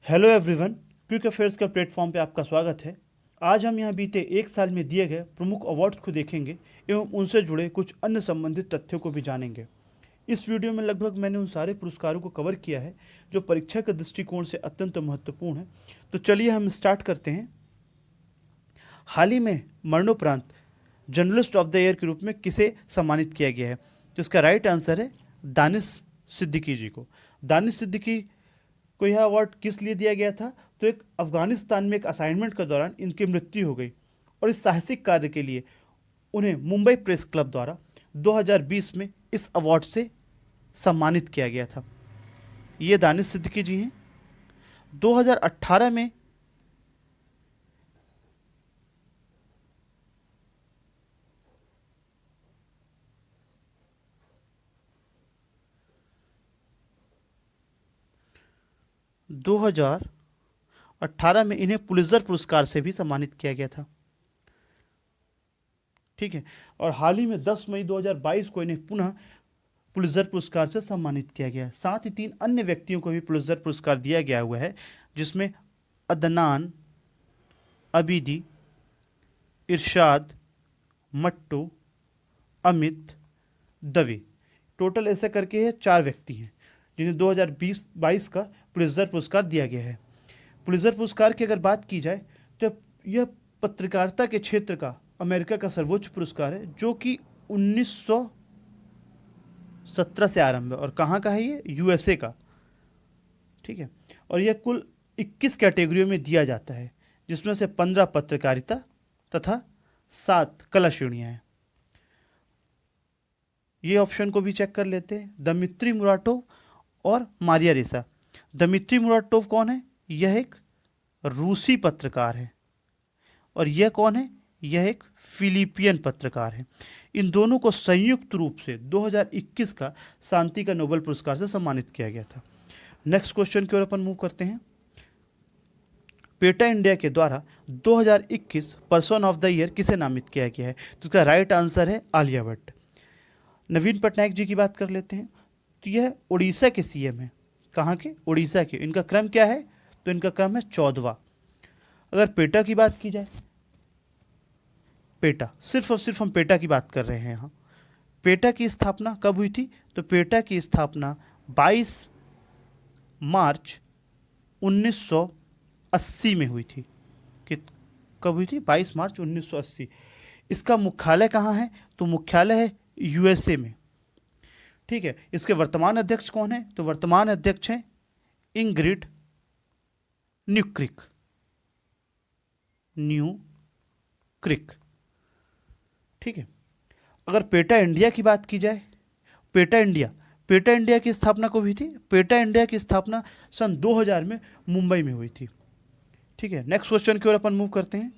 Hello everyone, quick affairs का platform पे आपका स्वागत है। आज हम यहाँ बीते एक साल में दिए गए प्रमुख अवार्ड्स को देखेंगे एवं उनसे जुड़े कुछ अन्य संबंधित तथ्यों को भी जानेंगे। इस वीडियो में लगभग मैंने उन सारे पुरस्कारों को कवर किया है जो परीक्षा के दृष्टिकोण से अत्यंत महत्वपूर्ण है। तो चलिए हम स्टार्ट करते हैं। हाल ही में मरणोपरांत जर्नलिस्ट ऑफ द ईयर के रूप में किसे सम्मानित किया गया है? तो इसका राइट आंसर है दानिश सिद्दीकी जी को। दानिश सिद्दीकी को यह अवार्ड किस लिए दिया गया था? तो एक अफगानिस्तान में एक असाइनमेंट के दौरान इनकी मृत्यु हो गई और इस साहसिक कार्य के लिए उन्हें मुंबई प्रेस क्लब द्वारा 2020 में इस अवार्ड से सम्मानित किया गया था। ये दानिश सिद्दीकी जी हैं। 2018 में 2018 में इन्हें पुलित्जर पुरस्कार से भी सम्मानित किया गया था। ठीक है। और हाल ही में 10 मई 2022 को इन्हें पुनः पुलित्जर पुरस्कार से सम्मानित किया गया है। साथ ही 3 अन्य व्यक्तियों को भी पुलित्जर पुरस्कार दिया गया हुआ है, जिसमें अदनान अबीदी, इरशाद मट्टू, अमित दवे। टोटल ऐसे करके ये 4 व्यक्ति हैं जिन्हें 2020-22 का पुलित्जर पुरस्कार दिया गया है। पुलित्जर पुरस्कार की अगर बात की जाए तो यह पत्रकारिता के क्षेत्र का अमेरिका का सर्वोच्च पुरस्कार है, जो कि 1917 से आरंभ है। और कहाँ का है ये? यूएसए का। ठीक है। और यह कुल 21 कैटेगरियों में दिया जाता है, जिसमें से 15 पत्रकारिता तथा 7 कला श्रेणियाँ हैं। ये ऑप्शन को भी चेक कर लेते हैं। दमित्री मुराटोव और मारिया रेसा। दमित्री मुराटोव कौन है? यह एक रूसी पत्रकार है। और यह कौन है? यह एक फिलिपियन पत्रकार है। इन दोनों को संयुक्त रूप से 2021 का शांति का नोबेल पुरस्कार से सम्मानित किया गया था। नेक्स्ट क्वेश्चन की ओर अपन मूव करते हैं। पेटा इंडिया के द्वारा 2021 पर्सन ऑफ द ईयर किसे नामित किया गया है? तो इसका राइट आंसर है आलिया भट्ट। नवीन पटनायक जी की बात कर लेते हैं। तो यह उड़ीसा के सीएम है। कहाँ के? उड़ीसा के। इनका क्रम क्या है? तो इनका क्रम है 14वां। अगर पेटा की बात की जाए, पेटा, सिर्फ और सिर्फ हम पेटा की बात कर रहे हैं यहाँ। पेटा की स्थापना कब हुई थी? तो पेटा की स्थापना 22 मार्च 1980 में हुई थी। कि कब हुई थी? 22 मार्च 1980। इसका मुख्यालय कहाँ है? तो मुख्यालय है यूएसए में। ठीक है। इसके वर्तमान अध्यक्ष कौन है? तो वर्तमान अध्यक्ष हैं इंग्रिड न्यूक्रिक। ठीक है। अगर पेटा इंडिया की बात की जाए, पेटा इंडिया की स्थापना कब हुई थी? पेटा इंडिया की स्थापना सन 2000 में मुंबई में हुई थी। ठीक है। नेक्स्ट क्वेश्चन की ओर अपन मूव करते हैं।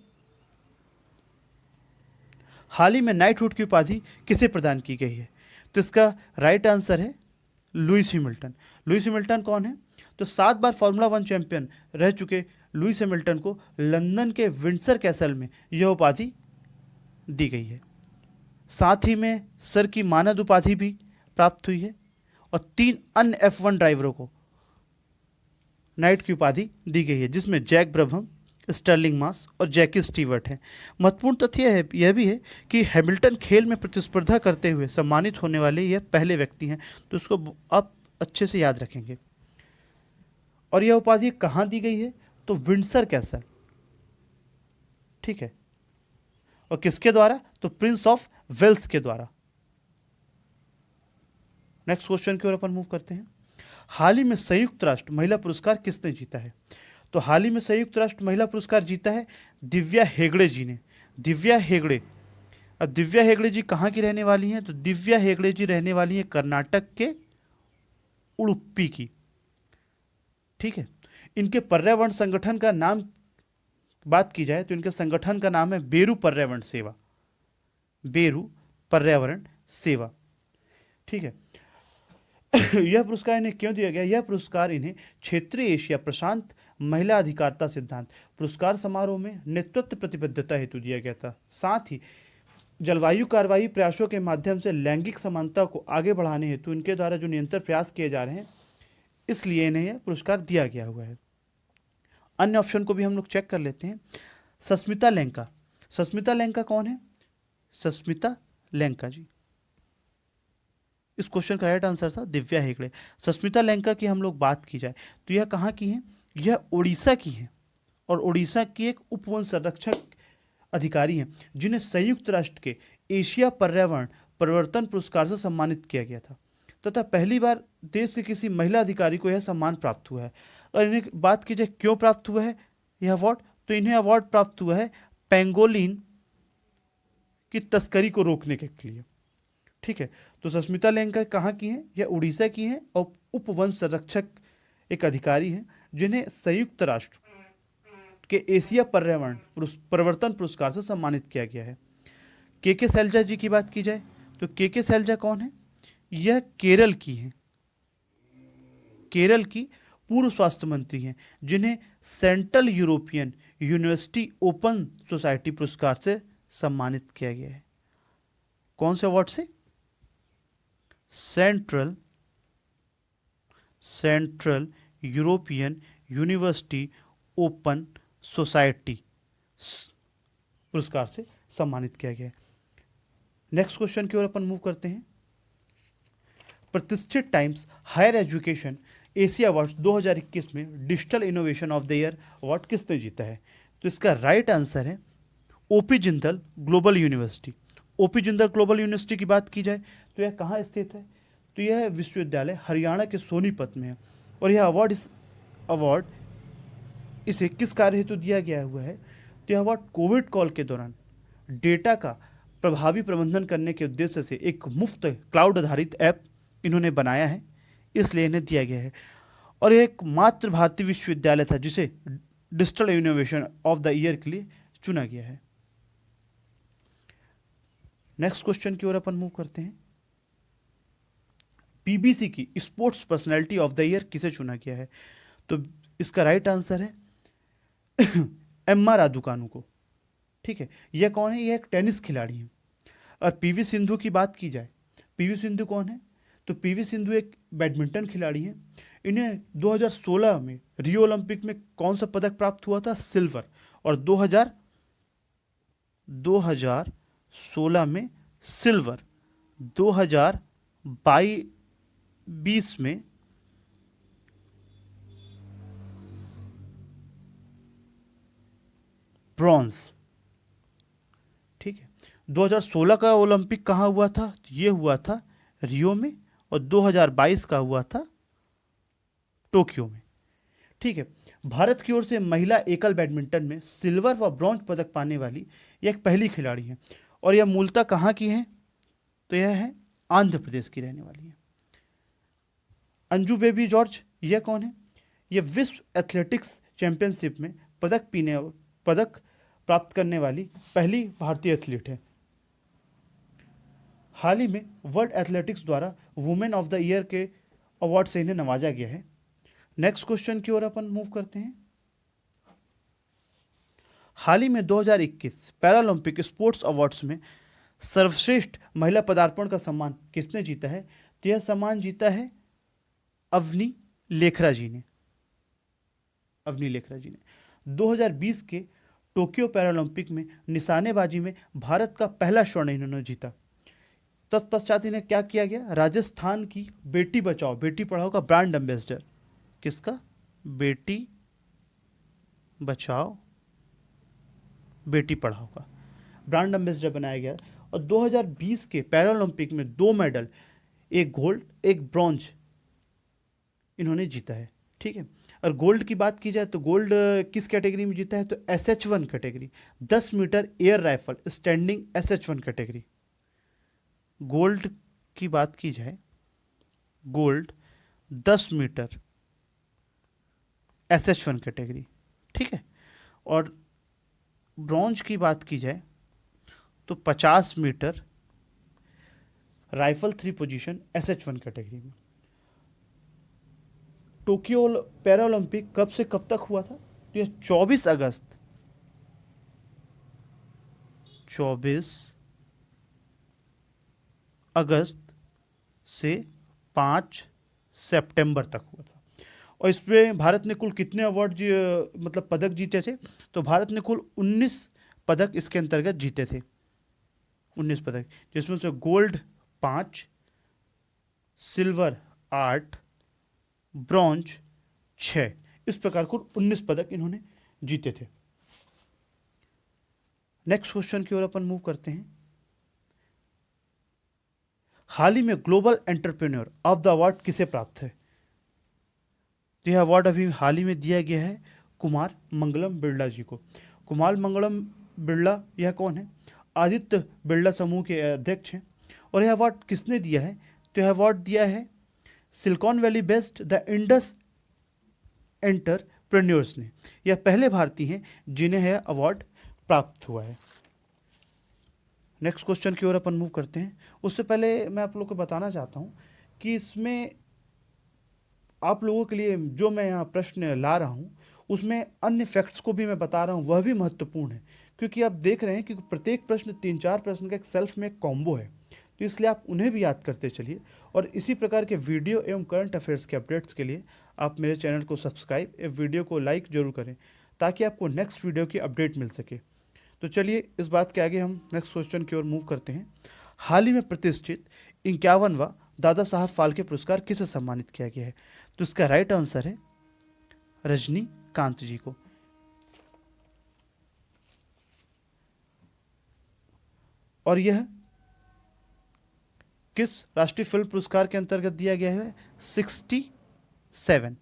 हाल ही में नाइटहुड की उपाधि किसे प्रदान की गई है? तो इसका राइट आंसर है लुइस हैमिल्टन। लुइस हैमिल्टन कौन है? तो 7 बार फार्मूला 1 चैंपियन रह चुके लुइस हैमिल्टन को लंदन के विंडसर कैसल में यह उपाधि दी गई है। साथ ही में सर की मानद उपाधि भी प्राप्त हुई है और 3 अन्य F1 ड्राइवरों को नाइट की उपाधि दी गई है, जिसमें जैक ब्रबहम, स्टर्लिंग मास और जैकी स्टीवर्ट हैं। महत्वपूर्ण तथ्य यह भी है कि हैमिल्टन खेल में प्रतिस्पर्धा करते हुए सम्मानित होने वाले यह पहले व्यक्ति हैं, तो इसको आप अच्छे से याद रखेंगे। और यह उपाधि कहाँ दी गई है? तो विंडसर कैसल। ठीक है। और किसके द्वारा? तो प्रिंस ऑफ वेल्स के द्वारा। नेक्स्ट क्वेश्चन की ओर अपन मूव करते हैं। हाल ही में संयुक्त राष्ट्र महिला पुरस्कार किसने जीता है? तो हाल ही में संयुक्त राष्ट्र महिला पुरस्कार जीता है दिव्या हेगड़े जी ने। दिव्या हेगड़े। अब दिव्या हेगड़े जी कहाँ की रहने वाली हैं? तो दिव्या हेगड़े जी रहने वाली हैं कर्नाटक के उडुप्पी की। ठीक है। इनके पर्यावरण संगठन का नाम बात की जाए तो इनके संगठन का नाम है बेरू पर्यावरण सेवा। बेरू पर्यावरण सेवा। ठीक है। यह पुरस्कार इन्हें क्यों दिया गया? यह पुरस्कार इन्हें क्षेत्रीय एशिया प्रशांत महिला अधिकारिता सिद्धांत पुरस्कार समारोह में नेतृत्व प्रतिबद्धता हेतु दिया गया था। साथ ही जलवायु कार्रवाई प्रयासों के माध्यम से लैंगिक समानता को आगे बढ़ाने हेतु इनके द्वारा जो निरंतर प्रयास किए जा रहे हैं, इसलिए इन्हें यह पुरस्कार दिया गया हुआ है। अन्य ऑप्शन को भी हम लोग चेक कर लेते हैं। सस्मिता लेंका, सस्मिता लेंका कौन है? सस्मिता लेंका जी, इस क्वेश्चन का राइट आंसर था दिव्या हेगड़े। सस्मिता लेंका की हम लोग बात की जाए तो यह कहाँ की है? यह उड़ीसा की है और उड़ीसा की एक उपवन संरक्षक अधिकारी हैं जिन्हें संयुक्त राष्ट्र के एशिया पर्यावरण परिवर्तन पुरस्कार से सम्मानित किया गया था तथा पहली बार देश की किसी महिला अधिकारी को यह सम्मान प्राप्त हुआ है। और इन्हें बात की जाए क्यों प्राप्त हुआ है यह अवार्ड, तो इन्हें अवार्ड प्राप्त हुआ है पेंगोलिन की तस्करी को रोकने के लिए। ठीक है, तो सस्मिता लेंका कहाँ की हैं? यह उड़ीसा की हैं और उप वन संरक्षक एक अधिकारी हैं जिन्हें संयुक्त राष्ट्र के एशिया पर्यावरण परिवर्तन पुरस्कार से सम्मानित किया गया है। के सैलजा जी की बात की जाए तो के सैलजा कौन है? यह केरल की हैं, केरल की पूर्व स्वास्थ्य मंत्री हैं जिन्हें central European university open society पुरस्कार से सम्मानित किया गया है। कौन से अवार्ड से? Central European university open society पुरस्कार से सम्मानित किया गया है। नेक्स्ट क्वेश्चन की ओर अपन मूव करते हैं। प्रतिष्ठित Times Higher Education Asia Awards 2021 में digital innovation of the year award किसने जीता है? तो इसका राइट आंसर है OP Jindal global university. OP Jindal global university की बात की जाए तो यह कहाँ स्थित है? तो यह विश्वविद्यालय हरियाणा के सोनीपत में है और यह अवार्ड इसे किस कार्य हेतु दिया गया हुआ है? तो यह अवार्ड कोविड काल के दौरान डेटा का प्रभावी प्रबंधन करने के उद्देश्य से एक मुफ्त क्लाउड आधारित ऐप इन्होंने बनाया है, इसलिए इन्हें दिया गया है। और यह एक मात्र भारतीय विश्वविद्यालय था जिसे digital innovation of the year के लिए चुना गया है। नेक्स्ट क्वेश्चन की ओर अपन मूव करते हैं। पीबीसी की sports personality of the year किसे चुना गया है? तो इसका राइट आंसर है एम्मा रादुकानु को। ठीक है, यह कौन है? यह एक टेनिस खिलाड़ी है। और पीवी सिंधु की बात की जाए, पीवी सिंधु कौन है? तो पीवी सिंधु एक बैडमिंटन खिलाड़ी हैं। इन्हें 2016 में रियो ओलंपिक में कौन सा पदक प्राप्त हुआ था? सिल्वर। और 2016 में सिल्वर, 2022 में ब्रॉन्ज। ठीक है, 2016 का ओलंपिक कहाँ हुआ था? ये हुआ था रियो में और 2022 का हुआ था टोक्यो में। ठीक है, भारत की ओर से महिला एकल बैडमिंटन में सिल्वर व ब्रॉन्ज पदक पाने वाली यह एक पहली खिलाड़ी है और यह मूलतः कहाँ की है? तो यह है आंध्र प्रदेश की रहने वाली है। अंजू बेबी जॉर्ज, यह कौन है? यह विश्व एथलेटिक्स चैंपियनशिप में पदक प्राप्त करने वाली पहली भारतीय एथलीट है। हाल ही में वर्ल्ड एथलेटिक्स द्वारा वुमेन ऑफ द ईयर के अवार्ड से इन्हें नवाजा गया है। नेक्स्ट क्वेश्चन की ओर अपन मूव करते हैं। हाल ही में 2021 पैरालंपिक स्पोर्ट्स अवार्ड्स में सर्वश्रेष्ठ महिला पदार्पण का सम्मान किसने जीता है? तो यह सम्मान जीता है अवनी लेखरा जी ने। 2020 के टोक्यो पैरालंपिक में निशानेबाजी में भारत का पहला स्वर्ण इन्होंने जीता। तत्पश्चात इन्हें क्या किया गया? राजस्थान की बेटी बचाओ बेटी पढ़ाओ का ब्रांड एम्बेसडर। किसका? बेटी बचाओ बेटी पढ़ाओ का ब्रांड एम्बेसडर बनाया गया। और 2020 के पैरालंपिक में 2 मेडल, एक गोल्ड एक ब्रॉन्ज इन्होंने जीता है। ठीक है, और गोल्ड की बात की जाए तो गोल्ड किस कैटेगरी में जीता है? तो SH1 category, 10 meter air rifle standing SH1 category. Gold की बात की जाए, गोल्ड 10 मीटर SH1 कैटेगरी। ठीक है, और ब्रॉन्ज की बात की जाए तो 50 meter rifle 3 position SH1 category में। टोक्यो पैरालंपिक कब से कब तक हुआ था? तो यह 24 अगस्त से 5 सितंबर तक हुआ था। और इसमें भारत ने कुल कितने अवार्ड मतलब पदक जीते थे? तो भारत ने कुल 19 पदक इसके अंतर्गत जीते थे, 19 पदक, जिसमें से गोल्ड 5, सिल्वर 8, ब्रॉन्ज 6, इस प्रकार कुल 19 पदक इन्होंने जीते थे। नेक्स्ट क्वेश्चन की ओर अपन मूव करते हैं। हाल ही में global entrepreneur of the award किसे प्राप्त है? तो यह अवार्ड अभी हाल ही में दिया गया है कुमार मंगलम बिरला जी को। कुमार मंगलम बिरला यह कौन है? आदित्य बिरला समूह के अध्यक्ष हैं। और यह अवार्ड किसने दिया है? तो यह अवार्ड दिया है silicon valley based the Indus entrepreneurs ने। यह पहले भारतीय हैं जिन्हें यह अवार्ड प्राप्त हुआ है। नेक्स्ट क्वेश्चन की ओर अपन मूव करते हैं। उससे पहले मैं आप लोगों को बताना चाहता हूँ कि इसमें आप लोगों के लिए जो मैं यहाँ प्रश्न ला रहा हूँ उसमें अन्य फैक्ट्स को भी मैं बता रहा हूँ, वह भी महत्वपूर्ण है, क्योंकि आप देख रहे हैं कि प्रत्येक प्रश्न 3-4 प्रश्न का एक सेल्फ में एक कॉम्बो है, तो इसलिए आप उन्हें भी याद करते चलिए। और इसी प्रकार के वीडियो एवं करंट अफेयर्स के अपडेट्स के लिए आप मेरे चैनल को सब्सक्राइब एवं वीडियो को लाइक जरूर करें, ताकि आपको नेक्स्ट वीडियो की अपडेट मिल सके। तो चलिए इस बात के आगे हम नेक्स्ट क्वेश्चन की ओर मूव करते हैं। हाल ही में प्रतिष्ठित 51वां दादा साहब फाल्के पुरस्कार किसे सम्मानित किया गया है? तो इसका राइट आंसर है रजनीकांत जी को। और यह किस राष्ट्रीय फिल्म पुरस्कार के अंतर्गत दिया गया है? 67वें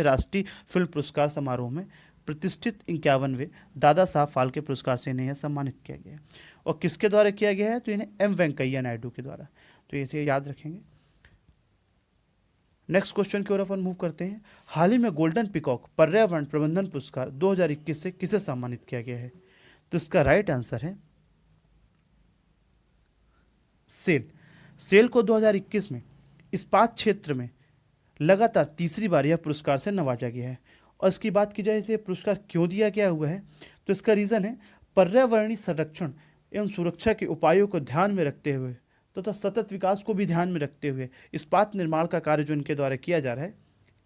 राष्ट्रीय फिल्म पुरस्कार समारोह में प्रतिष्ठित 51वें दादा साहब फाल्के पुरस्कार से इन्हें सम्मानित किया गया है। और किसके द्वारा किया गया है? तो इन्हें एम वेंकैया नायडू के द्वारा। तो इसे याद रखेंगे। नेक्स्ट क्वेश्चन की ओर अपन मूव करते हैं। हाल ही में गोल्डन पिकॉक पर्यावरण प्रबंधन पुरस्कार 2021 से किसे सम्मानित किया गया है? तो इसका राइट आंसर है सेल को 2021 में इस्पात क्षेत्र में लगातार तीसरी बार यह पुरस्कार से नवाजा गया है। और इसकी बात की जाए इसे पुरस्कार क्यों दिया गया हुआ है, तो इसका रीज़न है पर्यावरणीय संरक्षण एवं सुरक्षा के उपायों को ध्यान में रखते हुए तथा सतत विकास को भी ध्यान में रखते हुए इस्पात निर्माण का कार्य जो इनके द्वारा किया जा रहा है,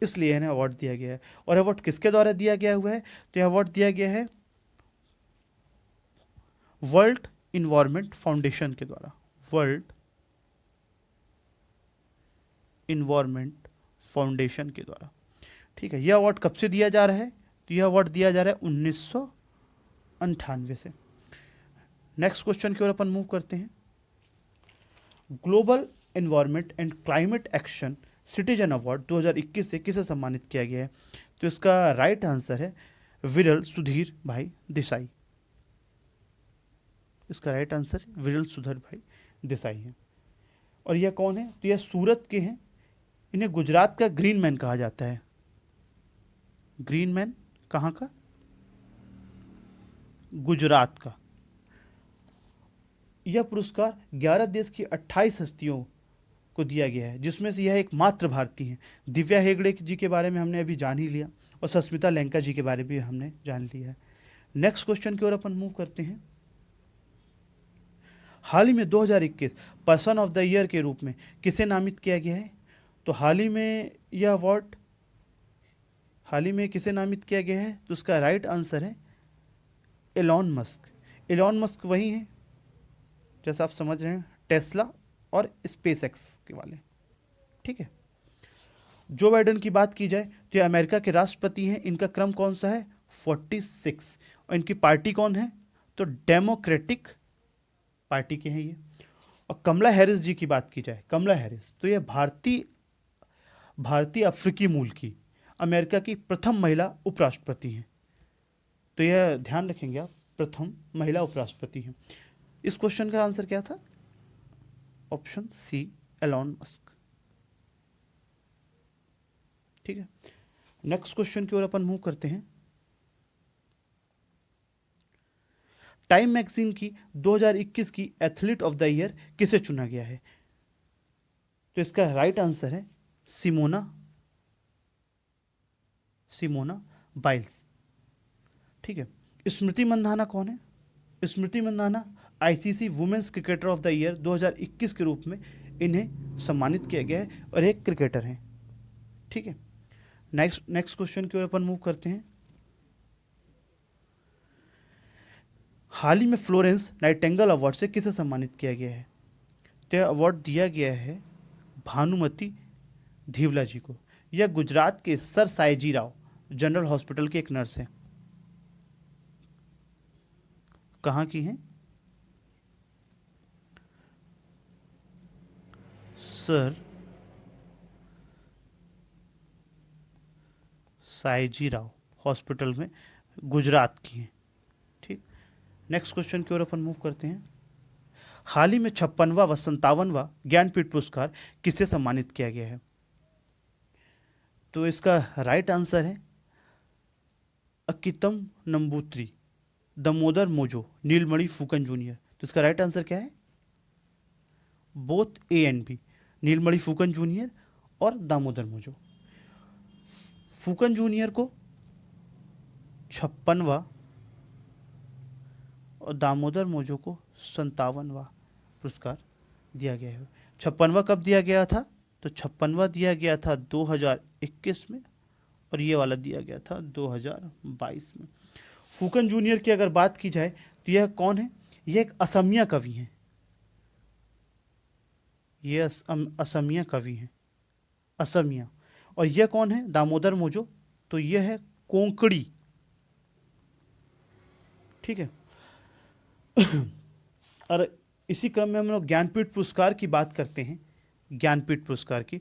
इसलिए इन्हें अवार्ड दिया गया है। और अवार्ड किसके द्वारा दिया गया हुआ है? तो यह अवार्ड दिया गया है वर्ल्ड इन्वायरमेंट फाउंडेशन के द्वारा। वर्ल्ड इन्वायरमेंट फाउंडेशन के द्वारा। ठीक है, यह अवार्ड कब से दिया जा रहा है? तो यह अवार्ड दिया जा रहा है 1998 से। नेक्स्ट क्वेश्चन की ओर अपन मूव करते हैं। Global environment and climate action citizen award 2021 से किसे सम्मानित किया गया है? तो इसका राइट आंसर है विरल सुधीर भाई देसाई। इसका राइट आंसर विरल सुधीर भाई देसाई है। और यह कौन है? तो यह सूरत के हैं। इन्हें गुजरात का ग्रीन मैन कहा जाता है। ग्रीन मैन कहाँ का? गुजरात का। यह पुरस्कार 11 देश की 28 हस्तियों को दिया गया है, जिसमें से यह एकमात्र भारतीय हैं। दिव्या हेगड़े जी के बारे में हमने अभी जान ही लिया, और सस्मिता लंका जी के बारे में भी हमने जान लिया है। नेक्स्ट क्वेश्चन की ओर अपन मूव करते हैं। हाल ही में 2021 पर्सन ऑफ द ईयर के रूप में किसे नामित किया गया है? तो हाल ही में यह अवार्ड किसे नामित किया गया है? तो उसका राइट आंसर है एलॉन मस्क। एलॉन मस्क वही हैं, जैसा आप समझ रहे हैं, टेस्ला और स्पेसएक्स के वाले। ठीक है। जो बाइडेन की बात की जाए तो ये अमेरिका के राष्ट्रपति हैं। इनका क्रम कौन सा है? 46। और इनकी पार्टी कौन है? तो डेमोक्रेटिक पार्टी के हैं ये। और कमला हैरिस जी की बात की जाए, कमला हैरिस, तो यह भारतीय अफ्रीकी मूल की अमेरिका की प्रथम महिला उपराष्ट्रपति हैं। तो यह ध्यान रखेंगे आप, प्रथम महिला उपराष्ट्रपति हैं। इस क्वेश्चन का आंसर क्या था? Option C, Elon Musk. ठीक है। नेक्स्ट क्वेश्चन की ओर अपन मूव करते हैं। टाइम मैगजीन की 2021 की एथलीट ऑफ द ईयर किसे चुना गया है? तो इसका राइट आंसर है सिमोना बाइल्स। ठीक है। स्मृति मंधाना कौन है? Smriti Mandhana ICC women's cricketer of the year 2021 के रूप में इन्हें सम्मानित किया गया है, और एक क्रिकेटर हैं। ठीक है, नेक्स्ट क्वेश्चन की ओर अपन मूव करते हैं। हाल ही में फ्लोरेंस नाइटिंगेल अवार्ड से किसे सम्मानित किया गया है? तो यह अवार्ड दिया गया है भानुमति धीवला जी को। यह गुजरात के sir Sayaji Rao general hospital के एक नर्स हैं। कहाँ की हैं? सर सायजी राव हॉस्पिटल में गुजरात की हैं। ठीक, नेक्स्ट क्वेश्चन की ओर अपन मूव करते हैं। हाल ही में 56वां व 57वां ज्ञानपीठ पुरस्कार किससे सम्मानित किया गया है? तो इसका राइट आंसर है अकितम नंबूत्री, दामोदर मोजो, नीलमणि फूकन जूनियर। तो इसका राइट आंसर क्या है? Both A and B, Neelmani Phukan junior और दामोदर मोजो। फूकन जूनियर को 56वां और दामोदर मोजो को 57वां पुरस्कार दिया गया है। 56वां कब दिया गया था? तो 56वां दिया गया था 2021 में और ये वाला दिया गया था 2022 में। फूकन जूनियर की अगर बात की जाए तो यह कौन है? यह एक असमिया कवि हैं। ये असमिया कवि हैं, असमिया। और यह कौन है? दामोदर मोजो, तो यह है कोंकणी। ठीक है। और इसी क्रम में हम लोग ज्ञानपीठ पुरस्कार की बात करते हैं। ज्ञानपीठ पुरस्कार की,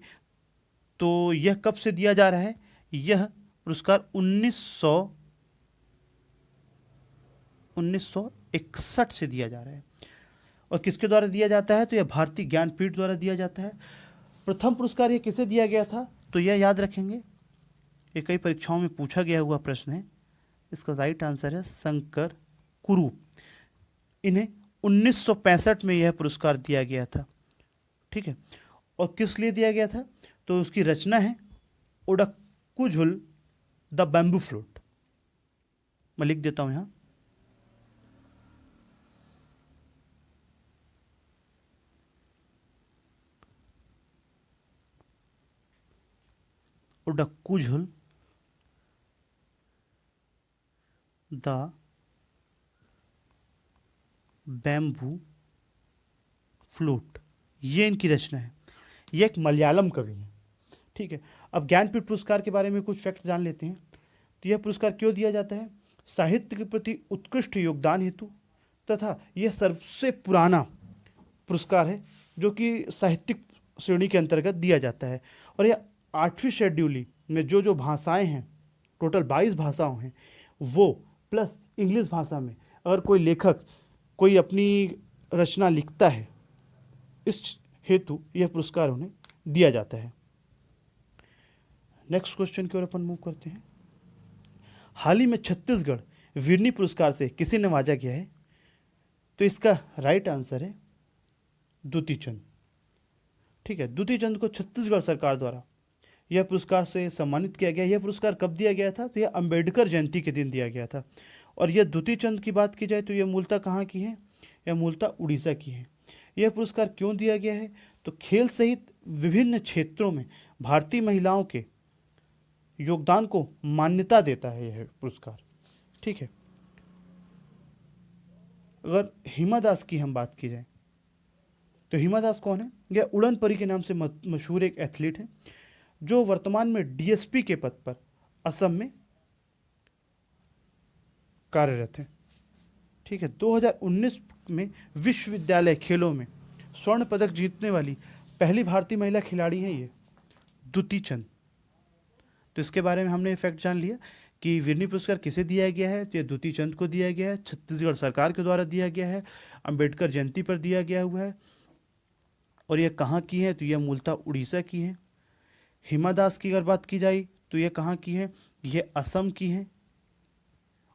तो यह कब से दिया जा रहा है? यह पुरस्कार 1961 से दिया जा रहा है। और किसके द्वारा दिया जाता है? तो यह भारतीय ज्ञानपीठ द्वारा दिया जाता है। प्रथम पुरस्कार यह किसे दिया गया था? तो यह याद रखेंगे, ये कई परीक्षाओं में पूछा गया हुआ प्रश्न है। इसका राइट आंसर है शंकर कुरूप। इन्हें 1965 में यह पुरस्कार दिया गया था। ठीक है। और किस लिए दिया गया था? तो उसकी रचना है ओडक्कू झुल द बैम्बू फ्लूट। मैं लिख देता हूं यहां, ओडक्कू झुल द बैम्बू फ्लूट, ये इनकी रचना है। ये एक मलयालम कवि है। ठीक है। अब ज्ञानपीठ पुरस्कार के बारे में कुछ फैक्ट जान लेते हैं। तो यह पुरस्कार क्यों दिया जाता है? साहित्य के प्रति उत्कृष्ट योगदान हेतु, तथा यह सबसे पुराना पुरस्कार है जो कि साहित्यिक श्रेणी के अंतर्गत दिया जाता है। और यह 8वीं शेड्यूल में जो जो भाषाएं हैं, टोटल 22 भाषाओं हैं, वो प्लस इंग्लिश भाषा में अगर कोई लेखक कोई अपनी रचना लिखता है, इस हेतु यह पुरस्कार उन्हें दिया जाता है। नेक्स्ट क्वेश्चन की ओर अपन मूव करते हैं। हाल ही में छत्तीसगढ़ वीरनी पुरस्कार से किसे नवाजा गया है? तो इसका राइट आंसर है दुती चंद। ठीक है। दुती चंद को छत्तीसगढ़ सरकार द्वारा यह पुरस्कार से सम्मानित किया गया। यह पुरस्कार कब दिया गया था? तो यह अंबेडकर जयंती के दिन दिया गया था। और यह दुती चंद की बात की जाए तो यह मूलतः कहाँ की है? यह मूलतः उड़ीसा की है। यह पुरस्कार क्यों दिया गया है? तो खेल सहित विभिन्न क्षेत्रों में भारतीय महिलाओं के योगदान को मान्यता देता है यह पुरस्कार। ठीक है। अगर हिमा दास की हम बात की जाए तो हिमा दास कौन है? यह उड़न परी के नाम से मशहूर एक एथलीट है जो वर्तमान में डीएसपी के पद पर असम में कार्यरत है। ठीक है। 2019 में विश्वविद्यालय खेलों में स्वर्ण पदक जीतने वाली पहली भारतीय महिला खिलाड़ी हैं ये दुती चंद। तो इसके बारे में हमने फैक्ट जान लिया कि वीरनी पुरस्कार किसे दिया गया है। तो ये दुती चंद को दिया गया है, छत्तीसगढ़ सरकार के द्वारा दिया गया है, अंबेडकर जयंती पर दिया गया हुआ है। और ये कहाँ की है? तो यह मूलतः उड़ीसा की है। हिमा दास की अगर बात की जाए तो ये कहाँ की है? ये असम की है।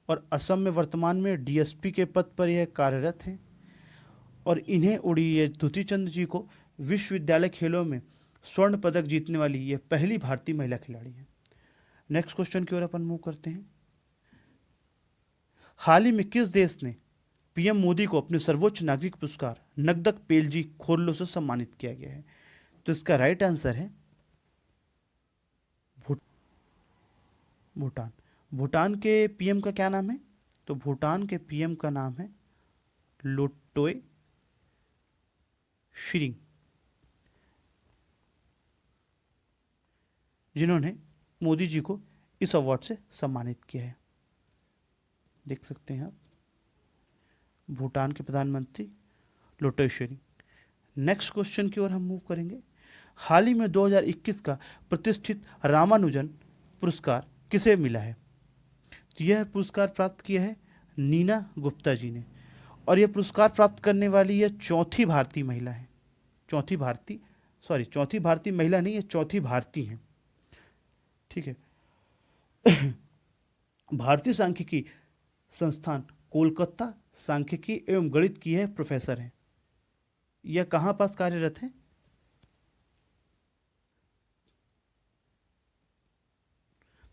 और असम में वर्तमान में डीएसपी के पद पर यह कार्यरत हैं। और इन्हें ये दुती चंद जी को विश्वविद्यालय खेलों में स्वर्ण पदक जीतने वाली ये पहली भारतीय महिला खिलाड़ी है। नेक्स्ट क्वेश्चन की ओर अपन मूव करते हैं। हाल ही में किस देश ने पीएम मोदी को अपने सर्वोच्च नागरिक पुरस्कार नगदक पेलजी खोरलो से सम्मानित किया गया है? तो इसका राइट आंसर है भूटान। भूटान के पीएम का क्या नाम है? तो भूटान के पीएम का नाम है लोटोय शिरिंग, जिन्होंने मोदी जी को इस अवार्ड से सम्मानित किया है। देख सकते हैं आप, भूटान के प्रधानमंत्री लोटोय शिरिंग। नेक्स्ट क्वेश्चन की ओर हम मूव करेंगे। हाल ही में 2021 का प्रतिष्ठित रामानुजन पुरस्कार किसे मिला है? तो यह पुरस्कार प्राप्त किया है नीना गुप्ता जी ने, और यह पुरस्कार प्राप्त करने वाली यह चौथी भारतीय महिला है। चौथी भारतीय महिला नहीं, ये चौथी भारतीय हैं। ठीक है। भारतीय सांख्यिकी संस्थान कोलकाता सांख्यिकी एवं गणित की है प्रोफेसर हैं। यह कहाँ पास कार्यरत है?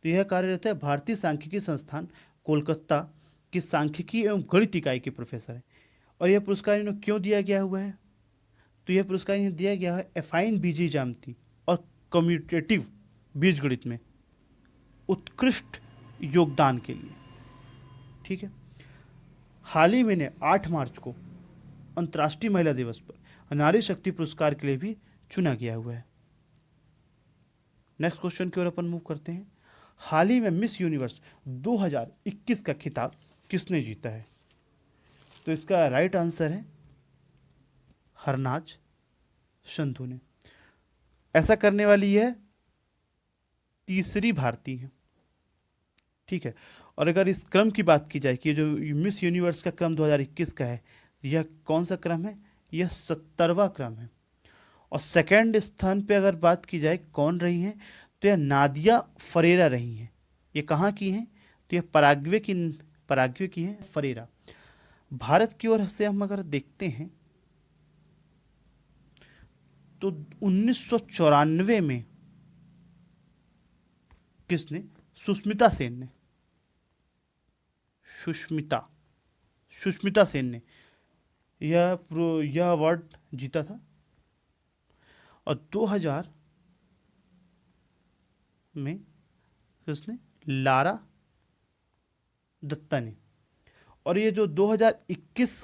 तो यह कार्यरत है भारतीय सांख्यिकी संस्थान कोलकाता की सांख्यिकी एवं गणित इकाई के प्रोफेसर है। और यह पुरस्कार इन्हें क्यों दिया गया हुआ है? तो यह पुरस्कार इन्हें दिया गया है एफाइन बीजी ज्यामिति और कम्यूटेटिव बीजगणित में उत्कृष्ट योगदान के लिए। ठीक है। हाल ही में ने 8 मार्च को अंतर्राष्ट्रीय महिला दिवस पर नारी शक्ति पुरस्कार के लिए भी चुना गया हुआ है। नेक्स्ट क्वेश्चन की ओर अपन मूव करते हैं। हाल ही में मिस यूनिवर्स 2021 का खिताब किसने जीता है? तो इसका राइट आंसर है हरनाज संधू ने। ऐसा करने वाली यह तीसरी भारतीय है। ठीक है। और अगर इस क्रम की बात की जाए कि जो मिस यूनिवर्स का क्रम 2021 का है, यह कौन सा क्रम है? यह 70वां क्रम है। और सेकंड स्थान पे अगर बात की जाए कौन रही हैं, तो यह नादिया फरेरा रही हैं। ये कहाँ की हैं? तो यह पराग्वे की हैं फरेरा। भारत की ओर से हम अगर देखते हैं तो 1994 में किसने? सुष्मिता सेन ने। सुष्मिता सेन ने यह अवार्ड जीता था। और 2000 में किसने? लारा दत्ता ने। और ये जो 2021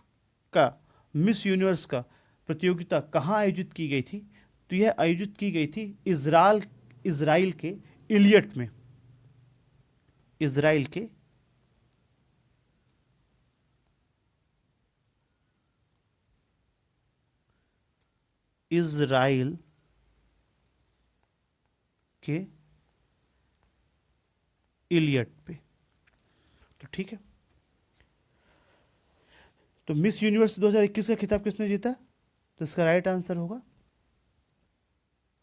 का मिस यूनिवर्स का प्रतियोगिता कहाँ आयोजित की गई थी? तो यह आयोजित की गई थी इज़राइल के इलियट में। इज़राइल के इलियट पे। तो ठीक है। तो मिस यूनिवर्स 2021 का खिताब किसने जीता? तो इसका राइट आंसर होगा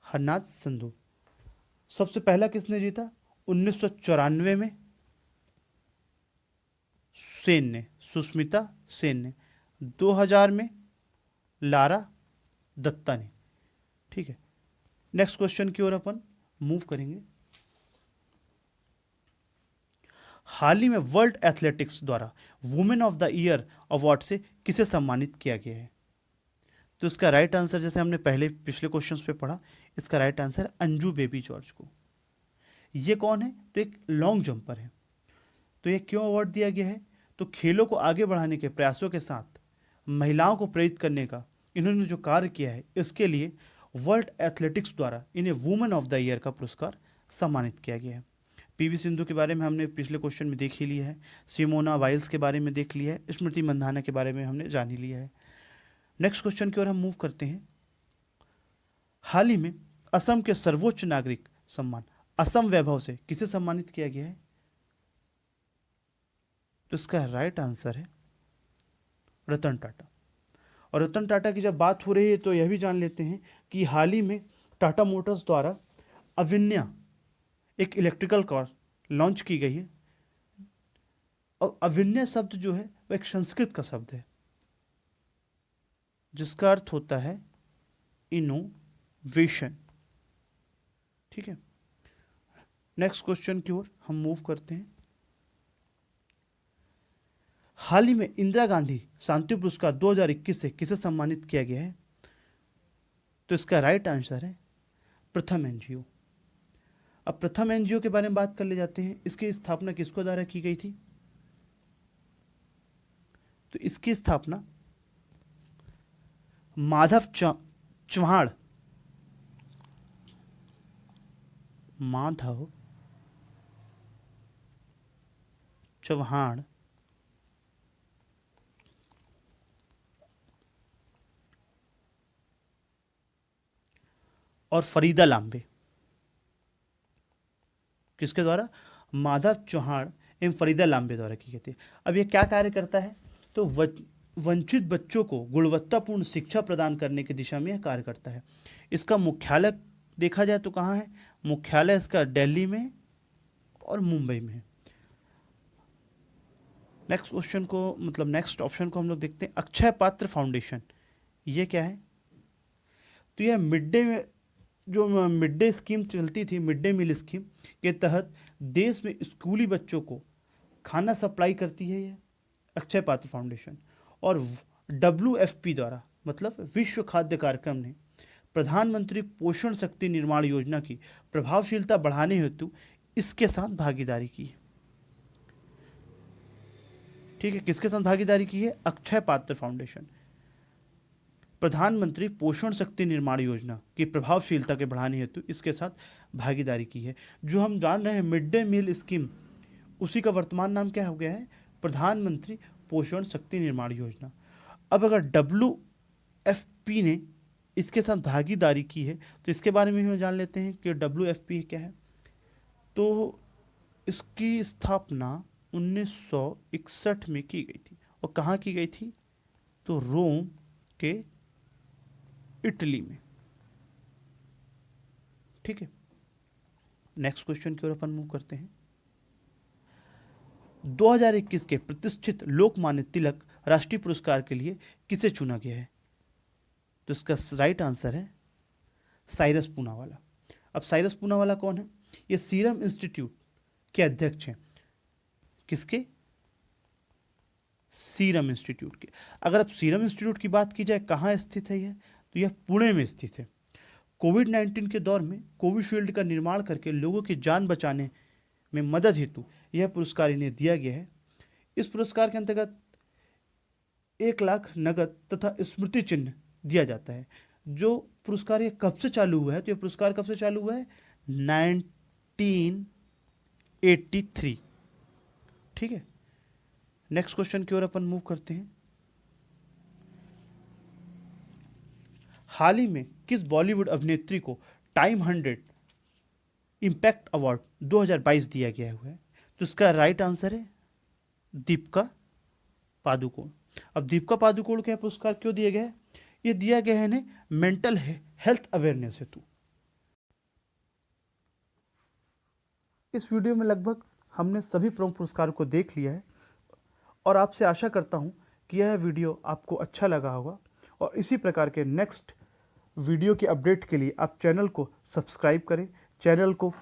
हरनाज संधू। सबसे पहला किसने जीता? 1994 में सेन ने, सुष्मिता सेन ने। 2000 में लारा दत्ता ने। ठीक है। नेक्स्ट क्वेश्चन की ओर अपन मूव करेंगे। हाल ही में वर्ल्ड एथलेटिक्स द्वारा women of the year award से किसे सम्मानित किया गया है? तो इसका राइट आंसर, जैसे हमने पहले पिछले क्वेश्चंस पे पढ़ा, इसका right answer Anju baby George को। ये कौन है? तो एक लॉन्ग जंपर है। तो ये क्यों अवार्ड दिया गया है? तो खेलों को आगे बढ़ाने के प्रयासों के साथ महिलाओं को प्रेरित करने का इन्होंने जो कार्य किया है, इसके लिए वर्ल्ड एथलेटिक्स द्वारा इन्हें वुमेन ऑफ द ईयर का पुरस्कार सम्मानित किया गया है। पीवी सिंधु के बारे में हमने पिछले क्वेश्चन में देख ही लिया है, सिमोना वाइल्स के बारे में देख लिया है, स्मृति मंधाना के बारे में हमने जान ही लिया है। नेक्स्ट क्वेश्चन की ओर हम मूव करते हैं। हाल ही में असम के सर्वोच्च नागरिक सम्मान असम वैभव से किसे सम्मानित किया गया है? तो इसका राइट आंसर है रतन टाटा। और रतन टाटा की जब बात हो रही है तो यह भी जान लेते हैं कि हाल ही में टाटा मोटर्स द्वारा अविन्या एक इलेक्ट्रिकल कार लॉन्च की गई है। और अविन्या शब्द जो है वह एक संस्कृत का शब्द है जिसका अर्थ होता है इनोवेशन। ठीक है। नेक्स्ट क्वेश्चन की ओर हम मूव करते हैं। हाल ही में इंदिरा गांधी शांति पुरस्कार 2021 से किसे सम्मानित किया गया है? तो इसका राइट आंसर है प्रथम एनजीओ। अब प्रथम एनजीओ के बारे में बात कर ले जाते हैं। इसकी स्थापना किसको द्वारा की गई थी? तो इसकी स्थापना चव्हाण माधव चव्हाण और फरीदा लांबे, किसके द्वारा? माधव चौहान एवं फरीदा लांबे द्वारा की गई थी। अब ये क्या कार्य करता है? तो वंचित बच्चों को गुणवत्तापूर्ण शिक्षा प्रदान करने की दिशा में यह कार्य करता है। इसका मुख्यालय देखा जाए तो कहाँ है? मुख्यालय इसका दिल्ली में और मुंबई में है। नेक्स्ट क्वेश्चन को मतलब नेक्स्ट ऑप्शन को हम लोग देखते हैं, अक्षय पात्र फाउंडेशन, ये क्या है? तो यह मिड डे स्कीम चलती थी, मिड डे मील स्कीम के तहत देश में स्कूली बच्चों को खाना सप्लाई करती है ये अक्षय पात्र फाउंडेशन। और WFP द्वारा मतलब विश्व खाद्य कार्यक्रम ने प्रधानमंत्री पोषण शक्ति निर्माण योजना की प्रभावशीलता बढ़ाने हेतु इसके साथ भागीदारी की है। ठीक है, किसके साथ भागीदारी की है? अक्षय पात्र फाउंडेशन प्रधानमंत्री पोषण शक्ति निर्माण योजना की प्रभावशीलता के बढ़ाने हेतु इसके साथ भागीदारी की है। जो हम जान रहे हैं मिड डे मील स्कीम, उसी का वर्तमान नाम क्या हो गया है? प्रधानमंत्री पोषण शक्ति निर्माण योजना। अब अगर WFP ने इसके साथ भागीदारी की है तो इसके बारे में हम जान लेते हैं कि WFP क्या है। तो इसकी स्थापना 1961 में की गई थी। और कहाँ की गई थी? तो रोम के इटली में। ठीक है, नेक्स्ट क्वेश्चन की ओर अपन मूव करते हैं। 2021 के प्रतिष्ठित लोकमान्य तिलक राष्ट्रीय पुरस्कार के लिए किसे चुना गया है? तो इसका राइट आंसर है साइरस पूनावाला। अब साइरस पूनावाला कौन है? ये सीरम इंस्टीट्यूट के अध्यक्ष हैं। किसके? सीरम इंस्टीट्यूट के। अगर अब सीरम इंस्टीट्यूट की बात की जाए कहाँ स्थित है यह, तो यह पुणे में स्थित है। कोविड-19 के दौर में कोविशील्ड का निर्माण करके लोगों की जान बचाने में मदद हेतु यह पुरस्कार इन्हें दिया गया है। इस पुरस्कार के अंतर्गत 1 लाख नगद तथा स्मृति चिन्ह दिया जाता है। जो पुरस्कार ये कब से चालू हुआ है? तो ये पुरस्कार कब से चालू हुआ है? 1983। ठीक है, नेक्स्ट क्वेश्चन की ओर अपन मूव करते हैं। हाल ही में किस बॉलीवुड अभिनेत्री को टाइम 100 इम्पैक्ट अवार्ड 2022 दिया गया हुआ है? तो इसका राइट आंसर है दीपिका पादुकोण। अब दीपिका पादुकोण को यह पुरस्कार क्यों दिया गया है? ये दिया गया है इन्हें मेंटल हेल्थ अवेयरनेस हेतु। इस वीडियो में लगभग हमने सभी प्रमुख पुरस्कारों को देख लिया है और आपसे आशा करता हूं कि यह वीडियो आपको अच्छा लगा होगा। और इसी प्रकार के नेक्स्ट वीडियो की अपडेट के लिए आप चैनल को सब्सक्राइब करें, चैनल को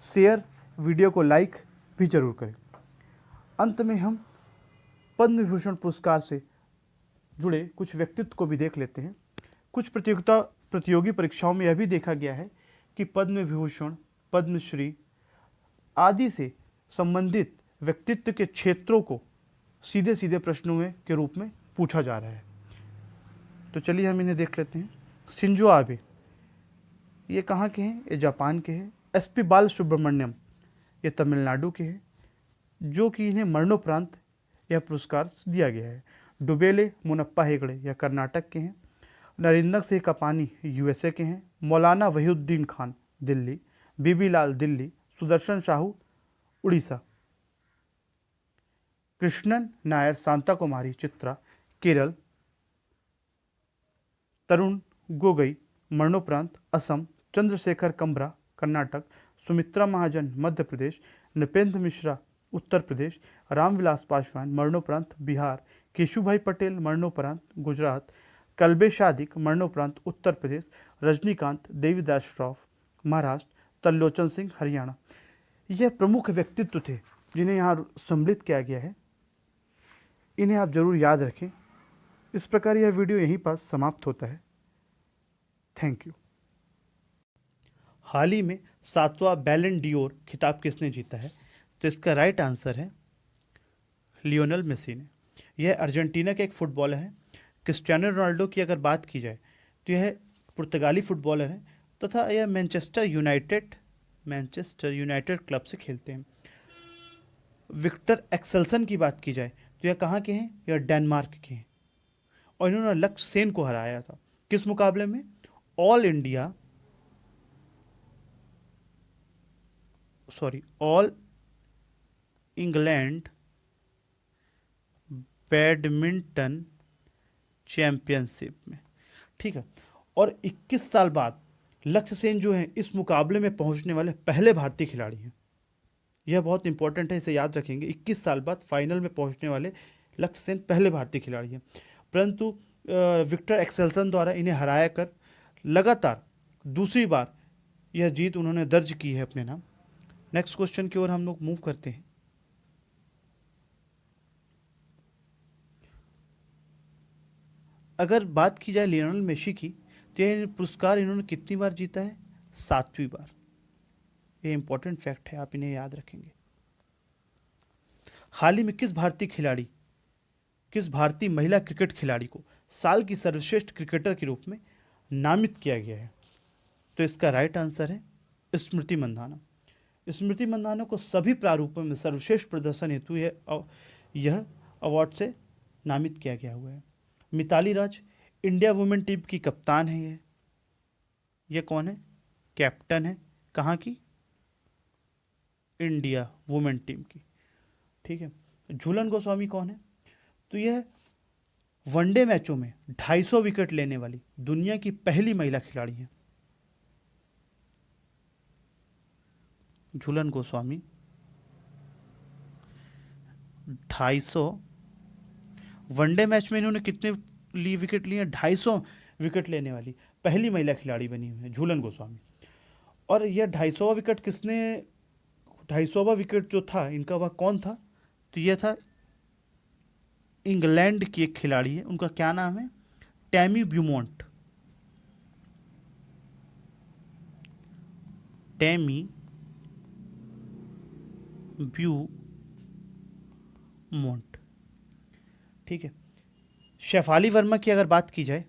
शेयर, वीडियो को लाइक भी जरूर करें। अंत में हम पद्म विभूषण पुरस्कार से जुड़े कुछ व्यक्तित्व को भी देख लेते हैं। कुछ प्रतियोगी परीक्षाओं में यह भी देखा गया है कि पद्म विभूषण, पद्मश्री आदि से संबंधित व्यक्तित्व के क्षेत्रों को सीधे सीधे प्रश्नों के रूप में पूछा जा रहा है। तो चलिए हम इन्हें देख लेते हैं। शिंजो आबे, ये कहाँ के हैं? ये जापान के हैं। SP बालसुब्रमण्यम, ये तमिलनाडु के हैं, जो कि इन्हें मरणोपरांत यह पुरस्कार दिया गया है। डुबेले मुनप्पा हेगड़े, यह कर्नाटक के हैं। नरिंदर सिंह कापानी USA के हैं। मौलाना वहीउद्दीन खान दिल्ली, बीबी लाल दिल्ली, सुदर्शन साहू उड़ीसा। कृष्णन नायर शांता कुमारी चित्रा केरल, तरुण गोगोई मरणोपरांत असम, चंद्रशेखर कंबरा कर्नाटक, सुमित्रा महाजन मध्य प्रदेश, नृपेंद्र मिश्रा उत्तर प्रदेश, रामविलास पासवान मरणोपरांत बिहार, केशुभाई पटेल मरणोपरांत गुजरात, कल्बे सादिक मरणोपरांत उत्तर प्रदेश, रजनीकांत देवीदास श्रॉफ महाराष्ट्र, त्रिलोचन सिंह हरियाणा। यह प्रमुख व्यक्तित्व थे जिन्हें यहाँ सम्मिलित किया गया है। इन्हें आप जरूर याद रखें। इस प्रकार यह वीडियो यहीं पर समाप्त होता है। Thank you. हाल ही में 7वां बैलन डियोर खिताब किसने जीता है? तो इसका राइट आंसर है लियोनेल मेसी ने। यह अर्जेंटीना के एक फुटबॉलर हैं। क्रिस्टियानो रोनाल्डो की अगर बात की जाए तो यह पुर्तगाली फुटबॉलर हैं तथा यह मैनचेस्टर यूनाइटेड क्लब से खेलते हैं। विक्टर एक्सेल्सन की बात की जाए तो यह कहाँ के हैं? यह डेनमार्क के हैं और इन्होंने लक्ष्य सेन को हराया था। किस मुकाबले में? All India all England badminton championship में। ठीक है। और 21 साल बाद लक्ष्य सेन जो है इस मुकाबले में पहुंचने वाले पहले भारतीय खिलाड़ी हैं। यह बहुत इंपॉर्टेंट है, इसे याद रखेंगे। 21 साल बाद फाइनल में पहुंचने वाले लक्ष्य सेन पहले भारतीय खिलाड़ी हैं, परंतु विक्टर एक्सेल्सन द्वारा इन्हें हराया कर लगातार दूसरी बार यह जीत उन्होंने दर्ज की है अपने नाम। नेक्स्ट क्वेश्चन की ओर हम लोग मूव करते हैं। अगर बात की जाए लियोनेल मेसी की तो यह पुरस्कार इन्होंने कितनी बार जीता है? 7वीं बार। ये इंपॉर्टेंट फैक्ट है, आप इन्हें याद रखेंगे। हाल ही में किस भारतीय महिला क्रिकेट खिलाड़ी को साल की सर्वश्रेष्ठ क्रिकेटर के रूप में नामित किया गया है? तो इसका राइट आंसर है स्मृति मंधाना। स्मृति मंधाना को सभी प्रारूपों में सर्वश्रेष्ठ प्रदर्शन हेतु यह अवार्ड से नामित किया गया हुआ है। मिताली राज इंडिया वुमेन टीम की कप्तान है। यह कौन है? कैप्टन है। कहाँ की? इंडिया वुमेन टीम की। ठीक है। झूलन गोस्वामी कौन है? तो यह वनडे मैचों में 250 विकेट लेने वाली दुनिया की पहली महिला खिलाड़ी है। झूलन गोस्वामी 250 वनडे मैच में इन्होंने कितने विकेट लिए? 250 विकेट लेने वाली पहली महिला खिलाड़ी बनी हुई है झूलन गोस्वामी। और यह 250वां विकेट किसने 250वां विकेट जो था इनका वह कौन था? तो यह था इंग्लैंड की एक खिलाड़ी है, उनका क्या नाम है? Tammy Beaumont. Tammy Beaumont. ठीक है। शेफाली वर्मा की अगर बात की जाए,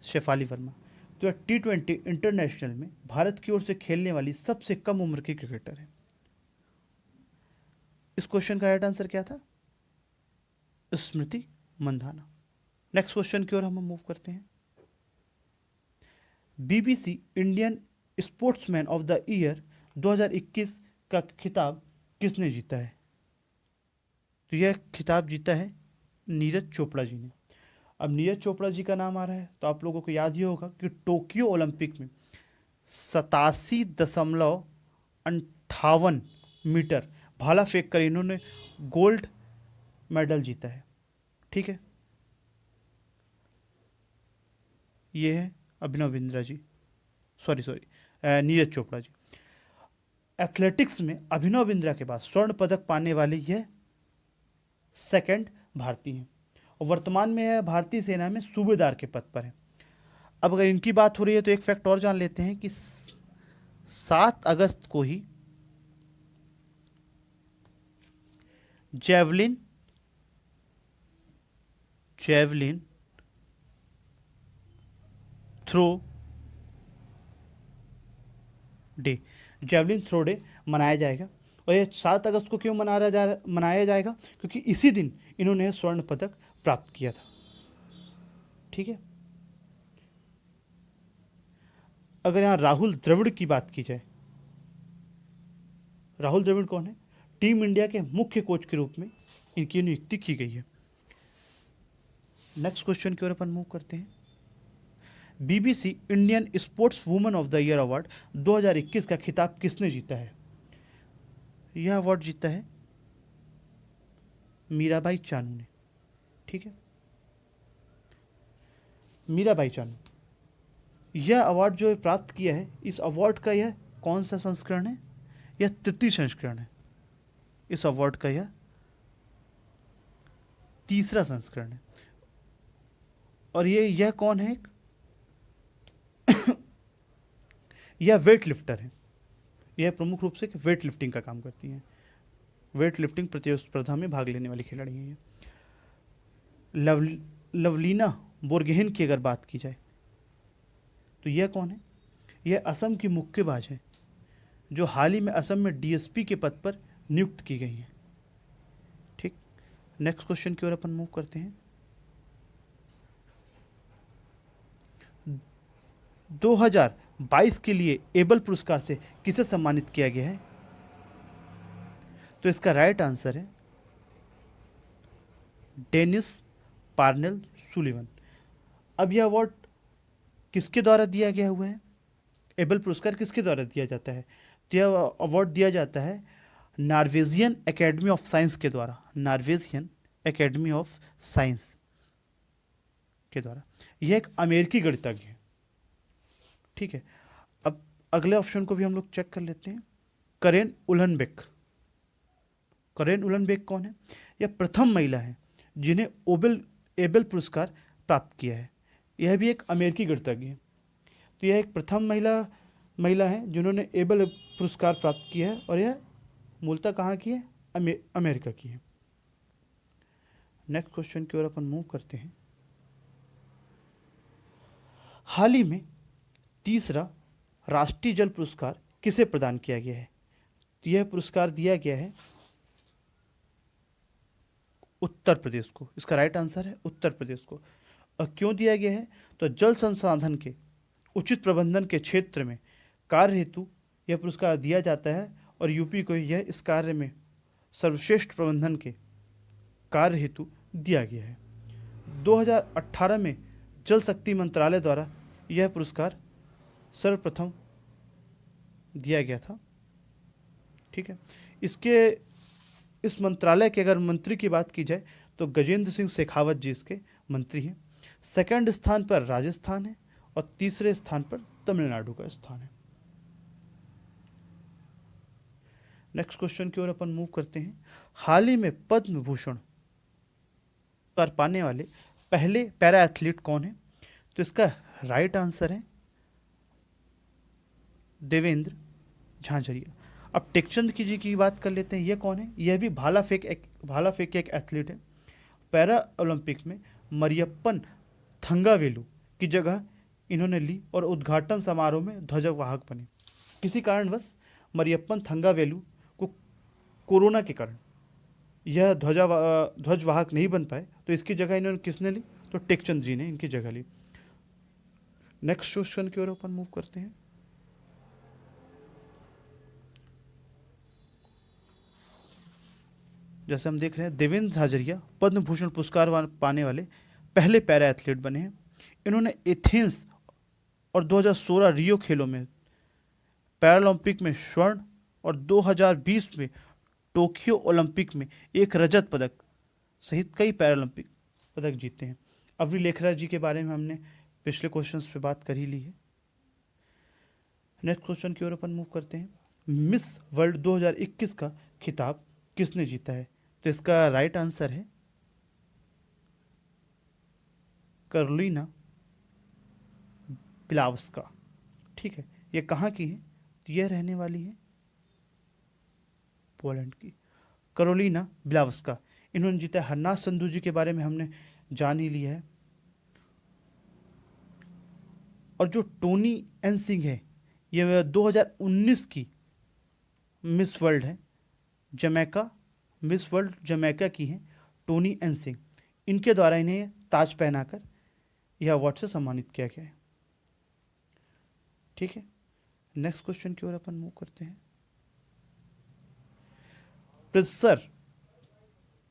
शेफाली वर्मा तो T20 इंटरनेशनल में भारत की ओर से खेलने वाली सबसे कम उम्र की क्रिकेटर है। इस क्वेश्चन का राइट आंसर क्या था? स्मृति मंधाना। नेक्स्ट क्वेश्चन की ओर हम मूव करते हैं। BBC Indian sportsman of the year 2021 का खिताब किसने जीता है? तो यह खिताब जीता है नीरज चोपड़ा जी ने। अब नीरज चोपड़ा जी का नाम आ रहा है तो आप लोगों को याद ही होगा कि टोक्यो ओलंपिक में 87.58 मीटर भाला फेंक कर इन्होंने गोल्ड मेडल जीता है। ठीक है। ये है अभिनव बिंद्रा जी, नीरज चोपड़ा जी। एथलेटिक्स में अभिनव बिंद्रा के बाद स्वर्ण पदक पाने वाले यह सेकंड भारतीय हैं और वर्तमान में यह भारतीय सेना में सूबेदार के पद पर है। अब अगर इनकी बात हो रही है तो एक फैक्ट और जान लेते हैं कि 7 अगस्त को ही जेवलिन थ्रो डे मनाया जाएगा। और यह 7 अगस्त को क्यों मनाया जाएगा? क्योंकि इसी दिन इन्होंने स्वर्ण पदक प्राप्त किया था। ठीक है। अगर यहाँ राहुल द्रविड़ की बात की जाए, राहुल द्रविड़ कौन है? टीम इंडिया के मुख्य कोच के रूप में इनकी नियुक्ति की गई है। नेक्स्ट क्वेश्चन की ओर अपन मूव करते हैं। BBC Indian sports woman of the year award 2021 का खिताब किसने जीता है? यह अवार्ड जीता है मीराबाई चानू ने। ठीक है। मीराबाई चानू यह अवार्ड जो प्राप्त किया है, इस अवार्ड का यह कौन सा संस्करण है? यह 3य संस्करण है। इस अवार्ड का यह 3रा संस्करण है। और यह कौन है? यह वेट लिफ्टर है। यह प्रमुख रूप से वेट लिफ्टिंग का काम करती हैं, वेट लिफ्टिंग प्रतिस्पर्धा में भाग लेने वाली खिलाड़ी हैं ये। लव लवलीना बोरगोहेन की अगर बात की जाए तो यह कौन है? यह असम की मुक्केबाज है जो हाल ही में असम में डीएसपी के पद पर नियुक्त की गई हैं। ठीक, नेक्स्ट क्वेश्चन की ओर अपन मूव करते हैं। 2022 के लिए एबल पुरस्कार से किसे सम्मानित किया गया है? तो इसका राइट आंसर है डेनिस पार्नेल सुलिवन। अब यह अवार्ड किसके द्वारा दिया गया हुआ है? एबल पुरस्कार किसके द्वारा दिया जाता है? तो यह अवार्ड दिया जाता है नॉर्वेजियन एकेडमी ऑफ साइंस के द्वारा, नॉर्वेजियन एकेडमी ऑफ साइंस के द्वारा। यह एक अमेरिकी गणितज्ञ है। ठीक है, अब अगले ऑप्शन को भी हम लोग चेक कर लेते हैं। करेन उल्हनबेक। करेन उल्हनबेक कौन है? यह प्रथम महिला है जिन्हें एबल पुरस्कार प्राप्त किया है। यह भी एक अमेरिकी गणितज्ञ है। तो यह एक प्रथम महिला है जिन्होंने एबल पुरस्कार प्राप्त किया है, और यह मूलतः कहाँ की है? अमेरिका की है। नेक्स्ट क्वेश्चन की ओर अपन मूव करते हैं। हाल ही में तीसरा राष्ट्रीय जल पुरस्कार किसे प्रदान किया गया है? तो यह पुरस्कार दिया गया है उत्तर प्रदेश को। इसका राइट आंसर है उत्तर प्रदेश को। और क्यों दिया गया है? तो जल संसाधन के उचित प्रबंधन के क्षेत्र में कार्य हेतु यह पुरस्कार दिया जाता है, और यूपी को यह इस कार्य में सर्वश्रेष्ठ प्रबंधन के कार्य हेतु दिया गया है। 2018 में जल शक्ति मंत्रालय द्वारा यह पुरस्कार सर्वप्रथम दिया गया था। ठीक है, इस मंत्रालय के अगर मंत्री की बात की जाए तो गजेंद्र सिंह शेखावत जी इसके मंत्री हैं। सेकंड स्थान पर राजस्थान है और तीसरे स्थान पर तमिलनाडु का स्थान है। नेक्स्ट क्वेश्चन की ओर अपन मूव करते हैं। हाल ही में पद्म भूषण कर पाने वाले पहले पैरा एथलीट कौन है? तो इसका राइट आंसर है देवेंद्र झांझरिया। अब टेकचंद जी की बात कर लेते हैं। ये कौन है? यह भी भाला फेंक के एक एथलीट है। पैरा ओलंपिक में मरियप्पन थंगावेलु की जगह इन्होंने ली और उद्घाटन समारोह में ध्वजवाहक बने। किसी कारणवश मरियप्पन थंगावेलु को कोरोना के कारण यह ध्वजवाहक नहीं बन पाए, तो इसकी जगह इन्होंने किसने ली? तो टेकचंद जी ने इनकी जगह ली। नेक्स्ट क्वेश्चन की ओर अपन मूव करते हैं। जैसे हम देख रहे हैं, देवेंद्र झाझरिया पद्म भूषण पुरस्कार पाने वाले पहले पैरा एथलीट बने हैं। इन्होंने एथेंस और 2016 रियो खेलों में पैरालंपिक में स्वर्ण और 2020 में टोक्यो ओलंपिक में एक रजत पदक सहित कई पैरालंपिक पदक जीते हैं। अवरी लेखरा जी के बारे में हमने पिछले क्वेश्चंस पे बात कर ही ली है। नेक्स्ट क्वेश्चन की ओर अपन मूव करते हैं। मिस वर्ल्ड 2021 का खिताब किसने जीता है? तो इसका राइट आंसर है कैरोलिना प्लिस्का। ठीक है, ये कहाँ की है? तो यह रहने वाली है पोलैंड की। कैरोलिना प्लिस्का इन्होंने जीता है। हरनाथ संधू जी के बारे में हमने जान ही लिया है। और जो टोनी एन सिंह है, ये 2019 की मिस वर्ल्ड है, जमैका मिस वर्ल्ड जमैका की हैं टोनी एन सिंह। इनके द्वारा इन्हें ताज पहनाकर यह अवार्ड से सम्मानित किया गया है। ठीक है, नेक्स्ट क्वेश्चन की ओर अपन मूव करते हैं। प्रित्जकर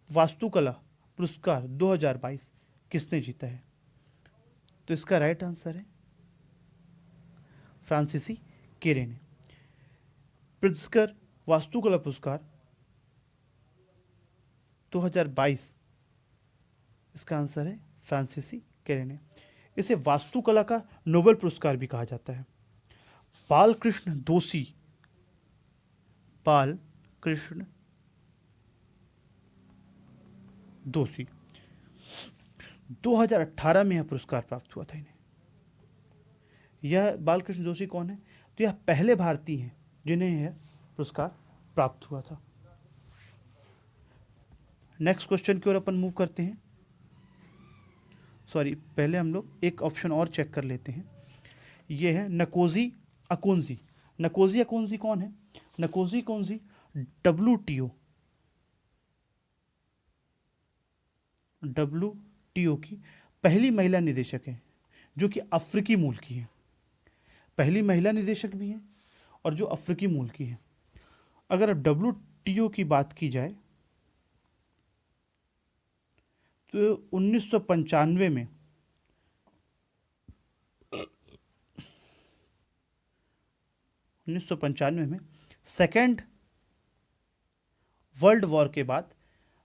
वास्तुकला पुरस्कार 2022 किसने जीता है? तो इसका राइट आंसर है फ्रांसीसी केरे ने। प्रित्जकर वास्तुकला पुरस्कार 2022 इसका आंसर है फ्रांसीसी केरे ने। इसे वास्तुकला का नोबेल पुरस्कार भी कहा जाता है। बालकृष्ण दोषी 2018 में यह पुरस्कार प्राप्त हुआ था इन्हें। यह बालकृष्ण दोषी कौन है? तो यह पहले भारतीय हैं जिन्हें यह पुरस्कार प्राप्त हुआ था। नेक्स्ट क्वेश्चन की ओर अपन मूव करते हैं। सॉरी, पहले हम लोग एक ऑप्शन और चेक कर लेते हैं। ये है नकोजी अकोंजी। नकोजी अकोंजी कौन है? नकोजी अकोंजी WTO की पहली महिला निदेशक है, जो कि अफ्रीकी मूल की है। पहली महिला निदेशक भी है और जो अफ्रीकी मूल की है। अगर अब WTO की बात की जाए तो 1995 में सेकेंड वर्ल्ड वॉर के बाद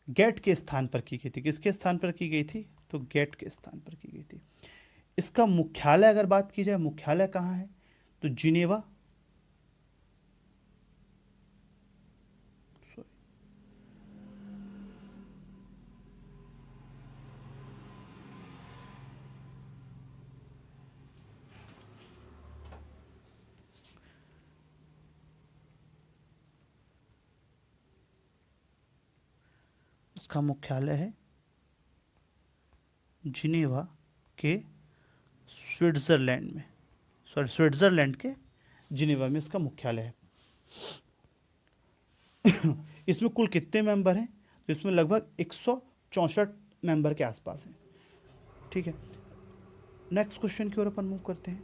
गेट के स्थान पर की गई थी। किसके स्थान पर की गई थी? तो गेट के स्थान पर की गई थी। इसका मुख्यालय अगर बात की जाए, मुख्यालय कहाँ है? तो जिनेवा, इसका मुख्यालय है जिनेवा के स्विट्जरलैंड में, सॉरी स्विट्जरलैंड के जिनेवा में इसका मुख्यालय है। इसमें कुल कितने मेंबर हैं? तो इसमें लगभग 164 मेंबर के आसपास हैं। ठीक है, नेक्स्ट क्वेश्चन की ओर अपन मूव करते हैं।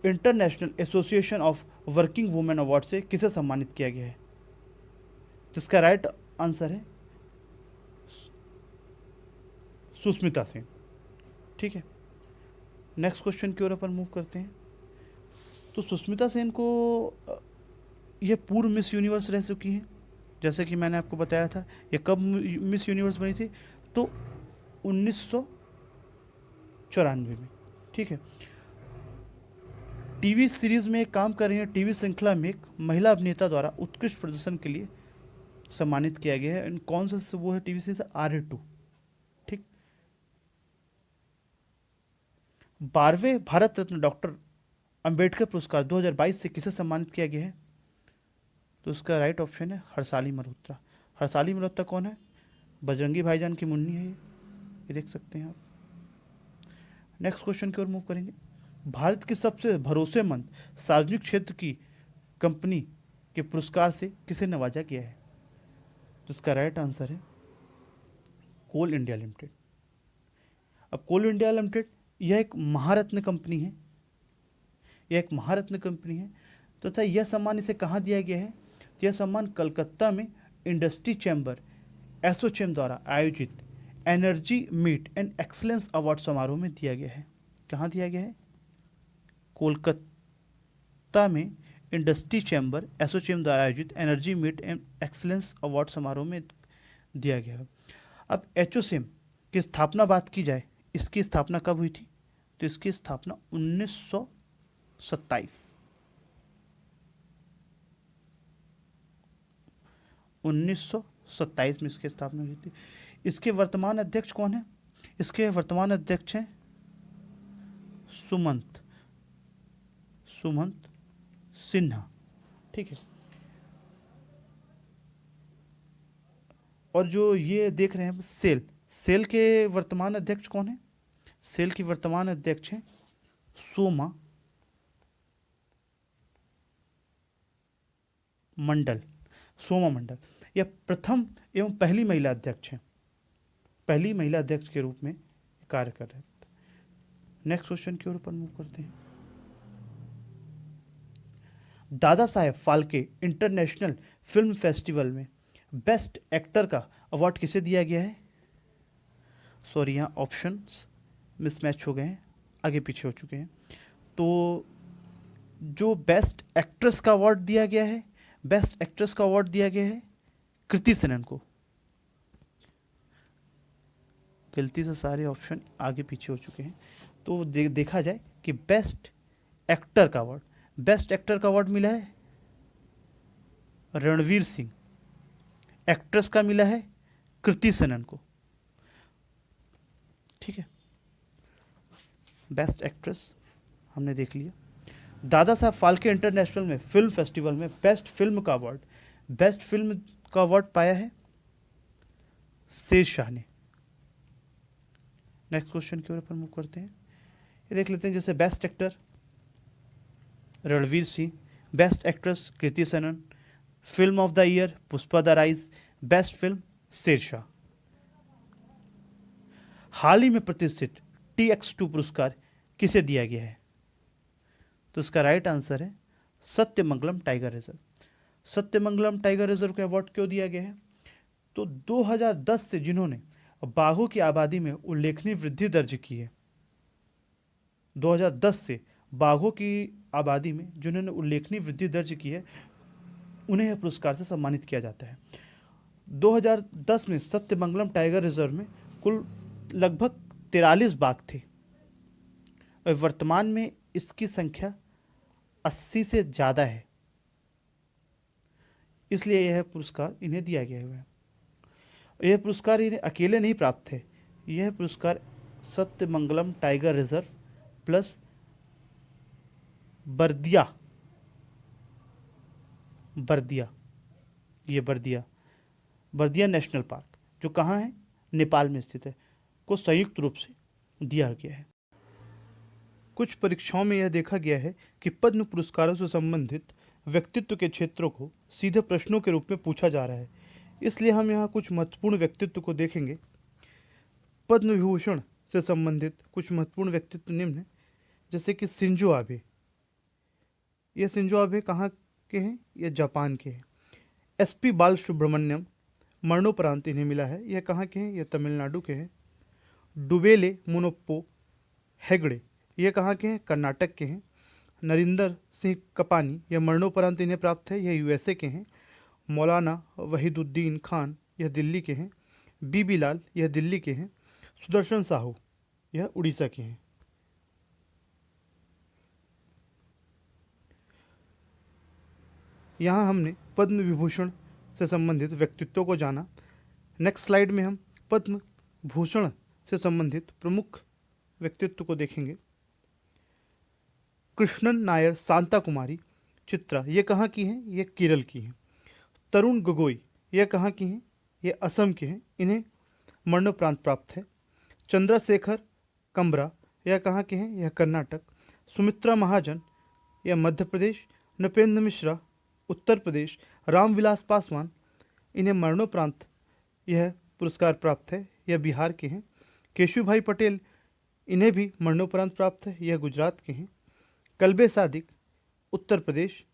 International association of working women award से किसे सम्मानित किया गया है? तो इसका राइट आंसर है सुष्मिता सेन। ठीक है, नेक्स्ट क्वेश्चन की ओर अपन मूव करते हैं। तो सुष्मिता सेन को ये पूर्व मिस यूनिवर्स रह चुकी हैं। जैसे कि मैंने आपको बताया था, ये कब मिस यूनिवर्स बनी थी? तो 1994 में। ठीक है, टीवी सीरीज में काम कर रही है। टीवी श्रृंखला में एक महिला अभिनेता द्वारा उत्कृष्ट प्रदर्शन के लिए सम्मानित किया गया है। कौन सा वो है टीवी सीरीज? R2। ठीक, 12वें भारत रत्न डॉक्टर अंबेडकर पुरस्कार 2022 से किसे सम्मानित किया गया है? तो उसका राइट ऑप्शन है हर्षाली मल्होत्रा। हर्षाली मल्होत्रा कौन है? बजरंगी भाईजान की मुन्नी है ये देख सकते हैं आप। नेक्स्ट क्वेश्चन की ओर मूव करेंगे। भारत की सबसे भरोसेमंद सार्वजनिक क्षेत्र की कंपनी के पुरस्कार से किसे नवाजा गया है? तो इसका राइट आंसर है कोल इंडिया लिमिटेड। अब कोल इंडिया लिमिटेड यह एक महारत्न कंपनी है, यह एक महारत्न कंपनी है। तो तथा यह सम्मान इसे कहाँ दिया गया है? यह सम्मान कलकत्ता में इंडस्ट्री चैम्बर एसोचैम द्वारा आयोजित energy meet and excellence award समारोह में दिया गया है। कहाँ दिया गया है? कोलकाता में इंडस्ट्री चैम्बर एसोचैम द्वारा आयोजित energy meet and excellence award समारोह में दिया गया है। अब एसोचैम की स्थापना बात की जाए, इसकी स्थापना कब हुई थी? तो इसकी स्थापना 1927 में इसकी स्थापना हुई थी। इसके वर्तमान अध्यक्ष कौन है? इसके वर्तमान अध्यक्ष हैं सुमंत सिन्हा। ठीक है, और जो ये देख रहे हैं सेल के वर्तमान अध्यक्ष कौन है? सेल की वर्तमान अध्यक्ष हैं सोमा मंडल। यह प्रथम एवं पहली महिला अध्यक्ष हैं, पहली महिला अध्यक्ष के रूप में कार्य कर रहे हैं। नेक्स्ट क्वेश्चन की ओर पर मूव करते हैं। Dada Saheb Phalke international film festival में बेस्ट एक्टर का अवार्ड किसे दिया गया है? सॉरी, यहाँ ऑप्शंस मिसमैच हो गए हैं, आगे पीछे हो चुके हैं। तो जो बेस्ट एक्ट्रेस का अवार्ड दिया गया है, बेस्ट एक्ट्रेस का अवार्ड दिया गया है कृति सेनन को। गलती से सारे ऑप्शन आगे पीछे हो चुके हैं। तो देखा जाए कि बेस्ट एक्टर का अवार्ड मिला है रणवीर सिंह। एक्ट्रेस का मिला है कृति सेनन को। ठीक है, बेस्ट एक्ट्रेस हमने देख लिया। दादा साहब फाल्के इंटरनेशनल में फिल्म फेस्टिवल में बेस्ट फिल्म का अवार्ड पाया है शेरशाह ने। नेक्स्ट क्वेश्चन की ओर अपन मूव करते हैं। ये देख लेते हैं, जैसे best actor Ranveer Singh, best actress Kriti Sanon, film of the year Pushpa the rise, best film Shershaah. हाल ही में प्रतिष्ठित TX2 पुरस्कार किसे दिया गया है? तो इसका राइट आंसर है Sathyamangalam tiger reserve. Sathyamangalam tiger reserve को अवार्ड क्यों दिया गया है? तो 2010 से जिन्होंने बाघों की आबादी में उल्लेखनीय वृद्धि दर्ज की है, 2010 से बाघों की आबादी में जिन्होंने उल्लेखनीय वृद्धि दर्ज की है, उन्हें यह पुरस्कार से सम्मानित किया जाता है। 2010 में सत्यमंगलम टाइगर रिजर्व में कुल लगभग 43 बाघ थे और वर्तमान में इसकी संख्या 80 से ज़्यादा है, इसलिए यह पुरस्कार इन्हें दिया गया है। यह पुरस्कार इन्हें अकेले नहीं प्राप्त है, यह पुरस्कार Sathyamangalam tiger reserve plus Bardiya national park, जो कहाँ है, नेपाल में स्थित है, को संयुक्त रूप से दिया गया है। कुछ परीक्षाओं में यह देखा गया है कि पद्म पुरस्कारों से संबंधित व्यक्तित्व के क्षेत्रों को सीधे प्रश्नों के रूप में पूछा जा रहा है, इसलिए हम यहाँ कुछ महत्वपूर्ण व्यक्तित्व को देखेंगे। पद्म विभूषण से संबंधित कुछ महत्वपूर्ण व्यक्तित्व निम्न हैं, जैसे कि शिंजो आबे। ये शिंजो आबे कहाँ के हैं? ये जापान के हैं। SP बालसुब्रमण्यम, मरणोपरांत इन्हें मिला है, यह कहाँ के हैं? ये तमिलनाडु के हैं। डुबेले मुनोप्पो हेगड़े, ये कहाँ के हैं? कर्नाटक के हैं। नरिंदर सिंह कपानी, यह मरणोपरांत इन्हें प्राप्त है, यह USA के हैं। मौलाना वहीदुद्दीन खान, यह दिल्ली के हैं। BB लाल, यह दिल्ली के हैं। सुदर्शन साहू, यह उड़ीसा के हैं। यहाँ हमने पद्म विभूषण से संबंधित व्यक्तित्वों को जाना। नेक्स्ट स्लाइड में हम पद्म भूषण से संबंधित प्रमुख व्यक्तित्व को देखेंगे। कृष्णन नायर शांता कुमारी चित्रा, ये कहाँ की हैं? ये केरल की हैं। तरुण गोगोई, ये कहाँ की हैं? ये असम के हैं, इन्हें मरणोपरांत प्राप्त है। चंद्रशेखर कम्बरा, यह कहाँ के हैं? यह कर्नाटक। सुमित्रा महाजन, यह मध्य प्रदेश। नृपेंद्र मिश्रा, उत्तर प्रदेश। रामविलास पासवान, इन्हें मरणोपरांत यह पुरस्कार प्राप्त है, यह बिहार के हैं। केशुभाई पटेल, इन्हें भी मरणोपरांत प्राप्त है, यह गुजरात के हैं। कल्बे सादिक, उत्तर प्रदेश।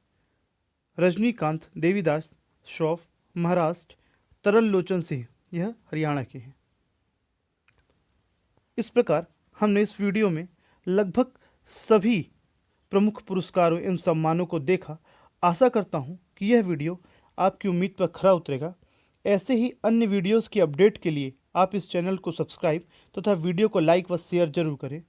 रजनीकांत देवीदास श्रॉफ, महाराष्ट्र। तरल लोचन सिंह, यह हरियाणा के हैं। इस प्रकार हमने इस वीडियो में लगभग सभी प्रमुख पुरस्कारों एवं सम्मानों को देखा। आशा करता हूं कि यह वीडियो आपकी उम्मीद पर खरा उतरेगा। ऐसे ही अन्य वीडियोस की अपडेट के लिए आप इस चैनल को सब्सक्राइब तथा वीडियो को लाइक व शेयर जरूर करें।